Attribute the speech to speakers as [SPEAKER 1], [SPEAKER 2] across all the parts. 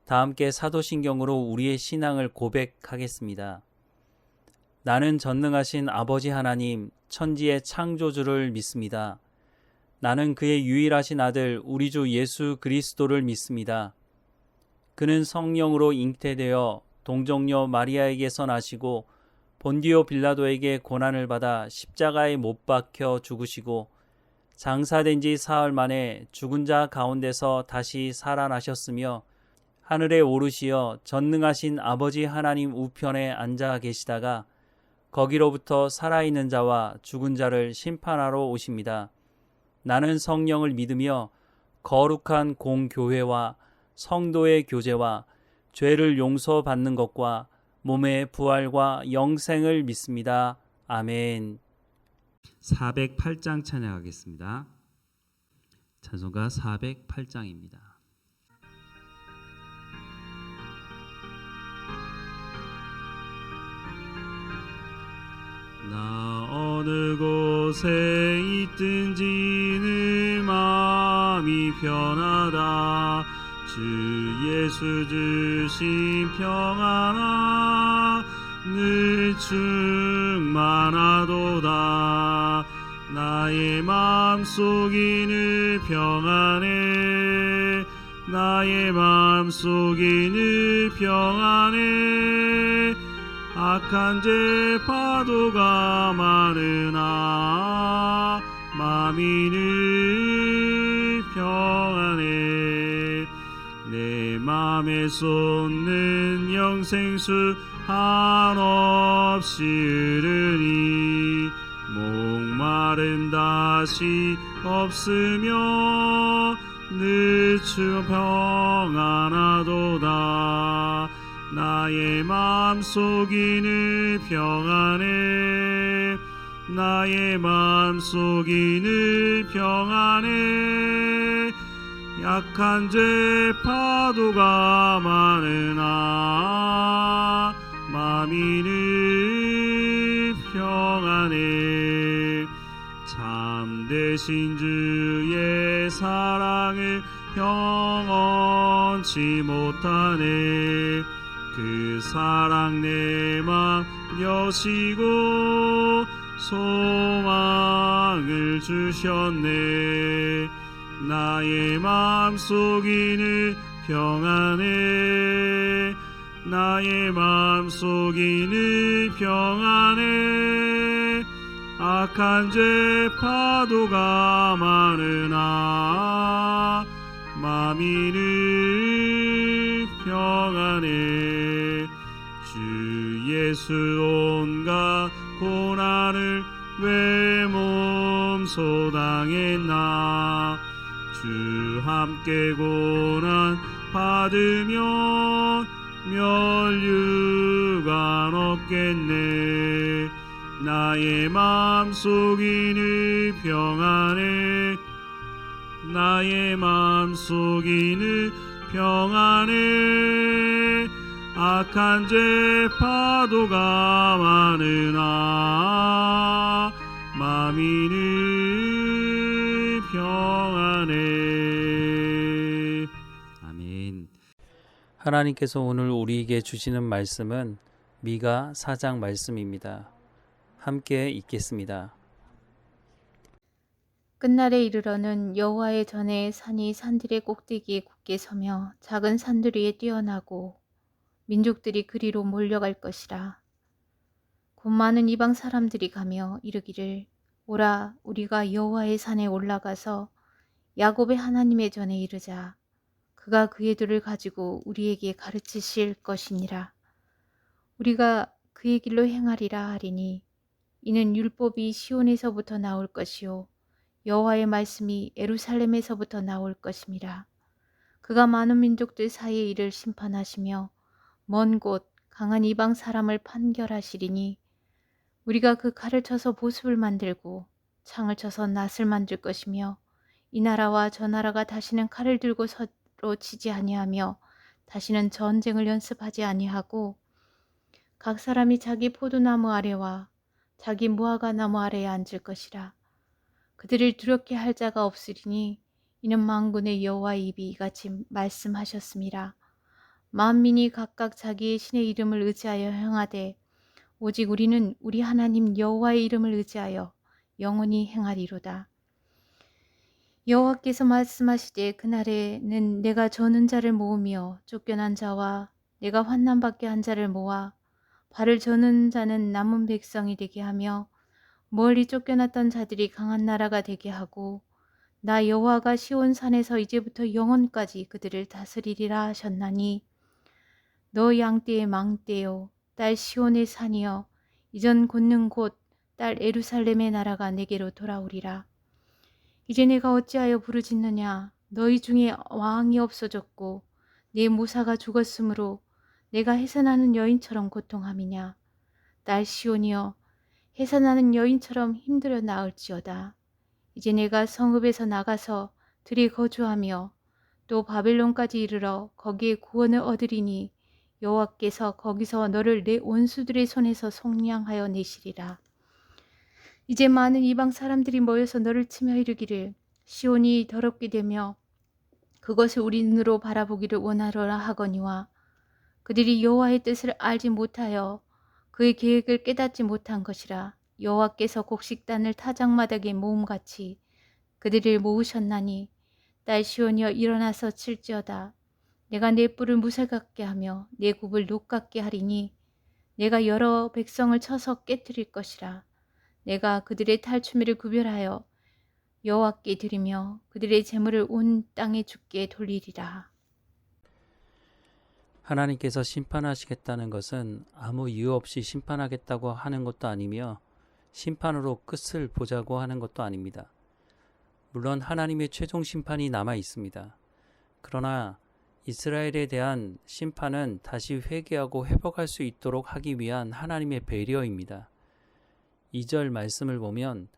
[SPEAKER 1] 다 함께 사도신경으로 우리의 신앙을 고백하겠습니다. 나는 전능하신 아버지 하나님, 천지의 창조주를 믿습니다. 나는 그의 유일하신 아들 우리 주 예수 그리스도를 믿습니다. 그는 성령으로 잉태되어 동정녀 마리아에게서 나시고 본디오 빌라도에게 고난을 받아 십자가에 못 박혀 죽으시고 장사된 지 사흘 만에 죽은 자 가운데서 다시 살아나셨으며 하늘에 오르시어 전능하신 아버지 하나님 우편에 앉아 계시다가 거기로부터 살아있는 자와 죽은 자를 심판하러 오십니다. 나는 성령을 믿으며 거룩한 공교회와 성도의 교제와 죄를 용서받는 것과 몸의 부활과 영생을 믿습니다. 아멘. 408장 찬양하겠습니다. 찬송가 408장입니다. 나 어느 곳에 있든지 늘 마음이 편하다. 주 예수 주신 평안아 늘 충만하도다. 나의 마음속이 늘 평안해. 나의 마음속이 늘 평안해. 악한 죄 파도가 많으나 마음이 늘 평안해. 내 맘에 쏟는 영생수 한없이 흐르니 목마름 다시 없으며 늘 평안하도다. 나의 마음속이 늘 평안해. 나의 마음속이 늘 평안해. 약한 죄 파도가 많으나 마음이 늘 평안해. 참되신 주의 사랑을 영원치 못하네. 그 사랑 내 맘 여시고 소망을 주셨네. 나의 마음속이 늘 평안해. 나의 마음속이 늘 평안해. 악한 죄 파도가 많으나 마음이 늘 평안해. 주 예수 온갖 고난을 왜 몸소 당했나. 주 함께 고난 받으면 멸류관 없겠네. 나의 마음속이 늘 평안해. 나의 마음속이 늘 평안해. 악한 죄 파도가 많으나 마음이 늘 평안해. 아멘. 하나님께서 오늘 우리에게 주시는 말씀은 미가 4장 말씀입니다. 함께 읽겠습니다.
[SPEAKER 2] 끝날에 이르러는 여호와의 전에 산이 산들의 꼭대기에 굳게 서며 작은 산들 위에 뛰어나고 민족들이 그리로 몰려갈 것이라. 곧 많은 이방 사람들이 가며 이르기를 오라 우리가 여호와의 산에 올라가서 야곱의 하나님의 전에 이르자. 그가 그의 들을 가지고 우리에게 가르치실 것이니라. 우리가 그의 길로 행하리라 하리니 이는 율법이 시온에서부터 나올 것이요 여호와의 말씀이 예루살렘에서부터 나올 것임이라. 그가 많은 민족들 사이에 이를 심판하시며 먼 곳 강한 이방 사람을 판결하시리니 우리가 그 칼을 쳐서 보습을 만들고 창을 쳐서 낫을 만들 것이며 이 나라와 저 나라가 다시는 칼을 들고 서로 치지 아니하며 다시는 전쟁을 연습하지 아니하고 각 사람이 자기 포도나무 아래와 자기 무화과 나무 아래에 앉을 것이라. 그들을 두렵게 할 자가 없으리니 이는 만군의 여호와의 입이 이같이 말씀하셨습니다. 만민이 각각 자기의 신의 이름을 의지하여 행하되 오직 우리는 우리 하나님 여호와의 이름을 의지하여 영원히 행하리로다. 여호와께서 말씀하시되 그날에는 내가 저는 자를 모으며 쫓겨난 자와 내가 환난받게 한 자를 모아 발을 저는 자는 남은 백성이 되게 하며 멀리 쫓겨났던 자들이 강한 나라가 되게 하고 나 여호와가 시온 산에서 이제부터 영원까지 그들을 다스리리라 하셨나니 너 양떼의 망떼요 딸 시온의 산이여 이전 곧는 곧 딸 에루살렘의 나라가 내게로 돌아오리라. 이제 내가 어찌하여 부르짖느냐 너희 중에 왕이 없어졌고 내 모사가 죽었으므로 내가 해산하는 여인처럼 고통함이냐. 딸 시온이여 해산하는 여인처럼 힘들어 나을지어다. 이제 내가 성읍에서 나가서 들에 거주하며 또 바벨론까지 이르러 거기에 구원을 얻으리니 여호와께서 거기서 너를 내 원수들의 손에서 속량하여 내시리라. 이제 많은 이방 사람들이 모여서 너를 치며 이르기를 시온이 더럽게 되며 그것을 우리 눈으로 바라보기를 원하노라 하거니와 그들이 여호와의 뜻을 알지 못하여 그의 계획을 깨닫지 못한 것이라. 여호와께서 곡식단을 타작마당에 모음같이 그들을 모으셨나니 딸 시온이여 일어나서 칠지어다. 내가 내 뿔을 무쇠 같게 하며 내 굽을 녹 같게 하리니 내가 여러 백성을 쳐서 깨뜨릴 것이라. 내가 그들의 탈취미를 구별하여 여호와께 드리며 그들의 재물을 온 땅에 주께 돌리리라.
[SPEAKER 1] 하나님께서 심판하시겠다는 것은 아무 이유 없이 심판하겠다고 하는 것도 아니며 심판으로 끝을 보자고 하는 것도 아닙니다. 물론 하나님의 최종 심판이 남아 있습니다. 그러나 이스라엘에 대한 심판은 다시 회개하고 회복할 수 있도록 하기 위한 하나님의 배려입니다. 2절 말씀을 보면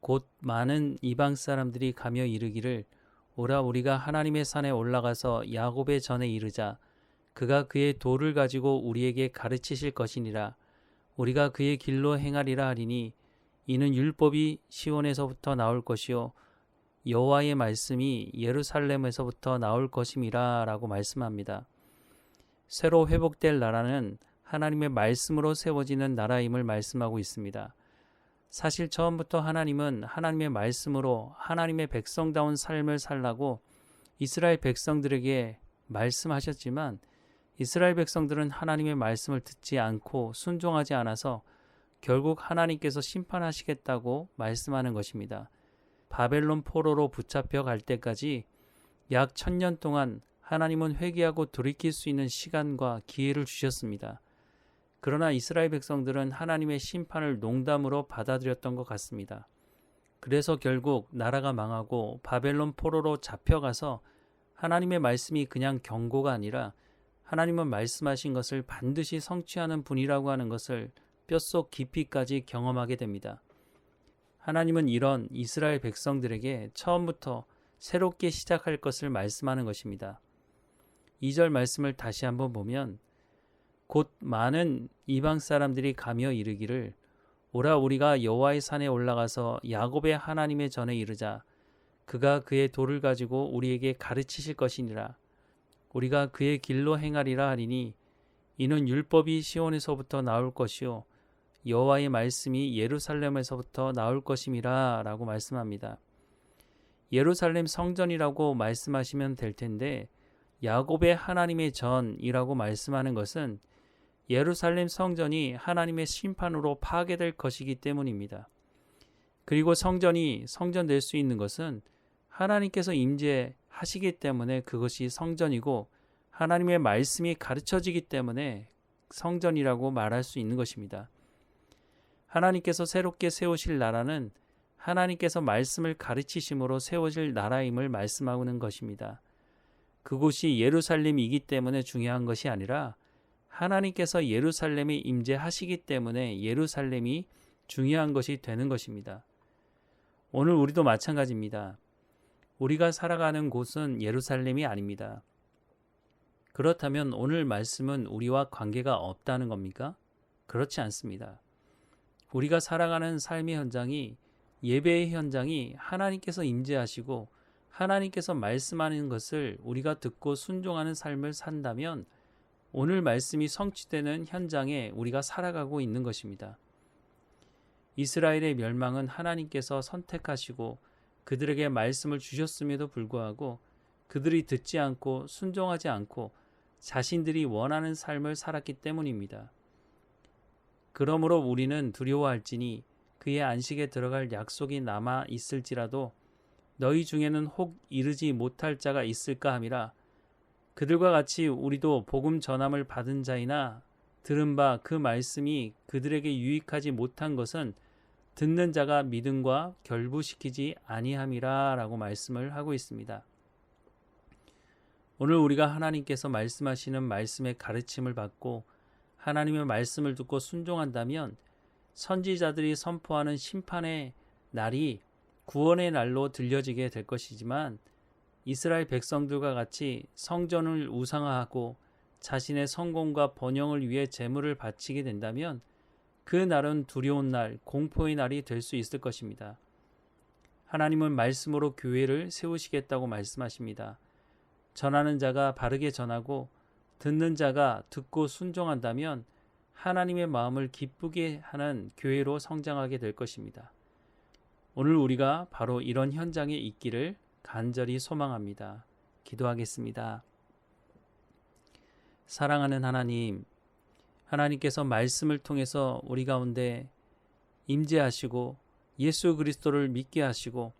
[SPEAKER 1] 곧 많은 이방 사람들이 가며 이르기를 오라 우리가 하나님의 산에 올라가서 야곱의 전에 이르자 그가 그의 도를 가지고 우리에게 가르치실 것이니라. 우리가 그의 길로 행하리라 하리니 이는 율법이 시온에서부터 나올 것이요 여호와의 말씀이 예루살렘에서부터 나올 것임이라 라고 말씀합니다. 새로 회복될 나라는 하나님의 말씀으로 세워지는 나라임을 말씀하고 있습니다. 사실 처음부터 하나님은 하나님의 말씀으로 하나님의 백성다운 삶을 살라고 이스라엘 백성들에게 말씀하셨지만 이스라엘 백성들은 하나님의 말씀을 듣지 않고 순종하지 않아서 결국 하나님께서 심판하시겠다고 말씀하는 것입니다. 바벨론 포로로 붙잡혀 갈 때까지 약 1000년 동안 하나님은 회개하고 돌이킬 수 있는 시간과 기회를 주셨습니다. 그러나 이스라엘 백성들은 하나님의 심판을 농담으로 받아들였던 것 같습니다. 그래서 결국 나라가 망하고 바벨론 포로로 잡혀가서 하나님의 말씀이 그냥 경고가 아니라 하나님은 말씀하신 것을 반드시 성취하는 분이라고 하는 것을 뼛속 깊이까지 경험하게 됩니다. 하나님은 이런 이스라엘 백성들에게 처음부터 새롭게 시작할 것을 말씀하는 것입니다. 2절 말씀을 다시 한번 보면 곧 많은 이방 사람들이 가며 이르기를 오라 우리가 여호와의 산에 올라가서 야곱의 하나님의 전에 이르자 그가 그의 도를 가지고 우리에게 가르치실 것이니라. 우리가 그의 길로 행하리라 하리니 이는 율법이 시온에서부터 나올 것이요 여호와의 말씀이 예루살렘에서부터 나올 것임이라 라고 말씀합니다. 예루살렘 성전이라고 말씀하시면 될 텐데 야곱의 하나님의 전이라고 말씀하는 것은 예루살렘 성전이 하나님의 심판으로 파괴될 것이기 때문입니다. 그리고 성전이 성전될 수 있는 것은 하나님께서 임재하시기 때문에 그것이 성전이고 하나님의 말씀이 가르쳐지기 때문에 성전이라고 말할 수 있는 것입니다. 하나님께서 새롭게 세우실 나라는 하나님께서 말씀을 가르치심으로 세워질 나라임을 말씀하는 것입니다. 그곳이 예루살렘이기 때문에 중요한 것이 아니라 하나님께서 예루살렘에 임재하시기 때문에 예루살렘이 중요한 것이 되는 것입니다. 오늘 우리도 마찬가지입니다. 우리가 살아가는 곳은 예루살렘이 아닙니다. 그렇다면 오늘 말씀은 우리와 관계가 없다는 겁니까? 그렇지 않습니다. 우리가 살아가는 삶의 현장이 예배의 현장이 하나님께서 임재하시고 하나님께서 말씀하는 것을 우리가 듣고 순종하는 삶을 산다면 오늘 말씀이 성취되는 현장에 우리가 살아가고 있는 것입니다. 이스라엘의 멸망은 하나님께서 선택하시고 그들에게 말씀을 주셨음에도 불구하고 그들이 듣지 않고 순종하지 않고 자신들이 원하는 삶을 살았기 때문입니다. 그러므로 우리는 두려워할지니 그의 안식에 들어갈 약속이 남아 있을지라도 너희 중에는 혹 이르지 못할 자가 있을까 함이라. 그들과 같이 우리도 복음 전함을 받은 자이나 들은 바 그 말씀이 그들에게 유익하지 못한 것은 듣는 자가 믿음과 결부시키지 아니함이라 라고 말씀을 하고 있습니다. 오늘 우리가 하나님께서 말씀하시는 말씀의 가르침을 받고 하나님의 말씀을 듣고 순종한다면 선지자들이 선포하는 심판의 날이 구원의 날로 들려지게 될 것이지만 이스라엘 백성들과 같이 성전을 우상화하고 자신의 성공과 번영을 위해 제물을 바치게 된다면 그 날은 두려운 날, 공포의 날이 될 수 있을 것입니다. 하나님은 말씀으로 교회를 세우시겠다고 말씀하십니다. 전하는 자가 바르게 전하고 듣는 자가 듣고 순종한다면 하나님의 마음을 기쁘게 하는 교회로 성장하게 될 것입니다. 오늘 우리가 바로 이런 현장에 있기를 간절히 소망합니다. 기도하겠습니다. 사랑하는 하나님, 하나님께서 말씀을 통해서 우리 가운데 임재하시고 예수 그리스도를 믿게 하시고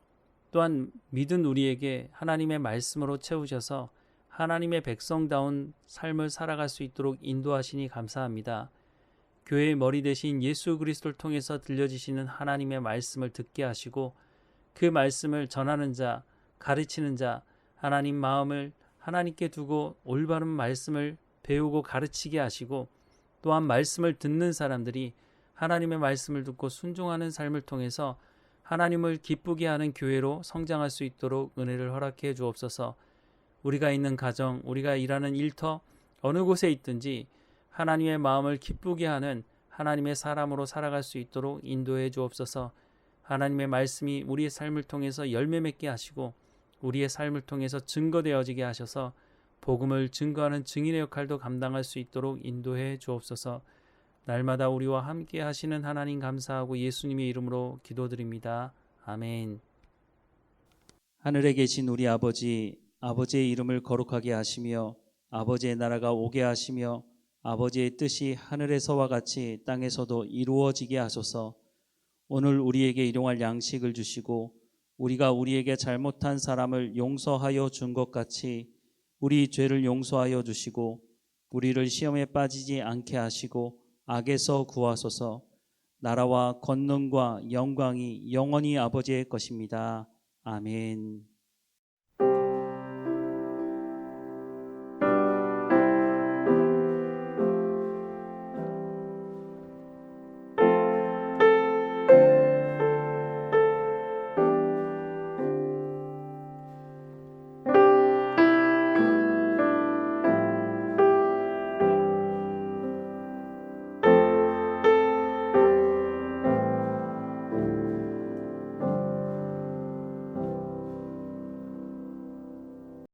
[SPEAKER 1] 또한 믿은 우리에게 하나님의 말씀으로 채우셔서 하나님의 백성다운 삶을 살아갈 수 있도록 인도하시니 감사합니다. 교회의 머리 대신 예수 그리스도를 통해서 들려주시는 하나님의 말씀을 듣게 하시고 그 말씀을 전하는 자, 가르치는 자, 하나님 마음을 하나님께 두고 올바른 말씀을 배우고 가르치게 하시고 또한 말씀을 듣는 사람들이 하나님의 말씀을 듣고 순종하는 삶을 통해서 하나님을 기쁘게 하는 교회로 성장할 수 있도록 은혜를 허락해 주옵소서. 우리가 있는 가정, 우리가 일하는 일터, 어느 곳에 있든지 하나님의 마음을 기쁘게 하는 하나님의 사람으로 살아갈 수 있도록 인도해 주옵소서. 하나님의 말씀이 우리의 삶을 통해서 열매 맺게 하시고 우리의 삶을 통해서 증거되어지게 하셔서 복음을 증거하는 증인의 역할도 감당할 수 있도록 인도해 주옵소서. 날마다 우리와 함께 하시는 하나님 감사하고 예수님의 이름으로 기도드립니다. 아멘.
[SPEAKER 3] 하늘에 계신 우리 아버지, 아버지의 이름을 거룩하게 하시며 아버지의 나라가 오게 하시며 아버지의 뜻이 하늘에서와 같이 땅에서도 이루어지게 하소서. 오늘 우리에게 일용할 양식을 주시고 우리가 우리에게 잘못한 사람을 용서하여 준 것 같이 우리 죄를 용서하여 주시고 우리를 시험에 빠지지 않게 하시고 악에서 구하소서. 나라와 권능과 영광이 영원히 아버지의 것입니다. 아멘.